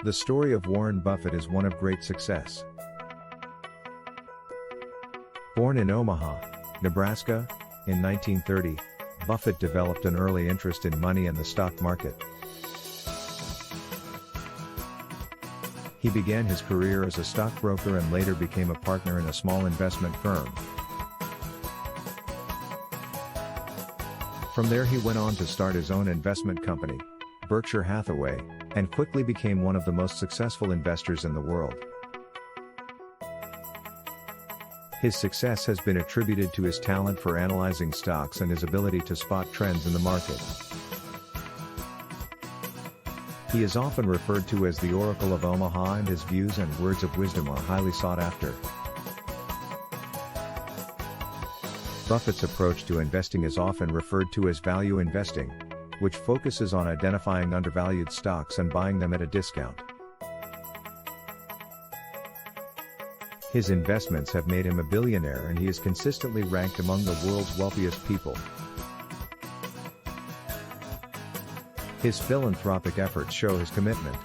The story of Warren Buffett is one of great success. Born in Omaha, Nebraska, in 1930, Buffett developed an early interest in money and the stock market. He began his career as a stockbroker and later became a partner in a small investment firm. From there he went on to start his own investment company, Berkshire Hathaway, and quickly became one of the most successful investors in the world. His success has been attributed to his talent for analyzing stocks and his ability to spot trends in the market. He is often referred to as the Oracle of Omaha, and his views and words of wisdom are highly sought after. Buffett's approach to investing is often referred to as value investing, which focuses on identifying undervalued stocks and buying them at a discount. His investments have made him a billionaire, and he is consistently ranked among the world's wealthiest people. His philanthropic efforts show his commitment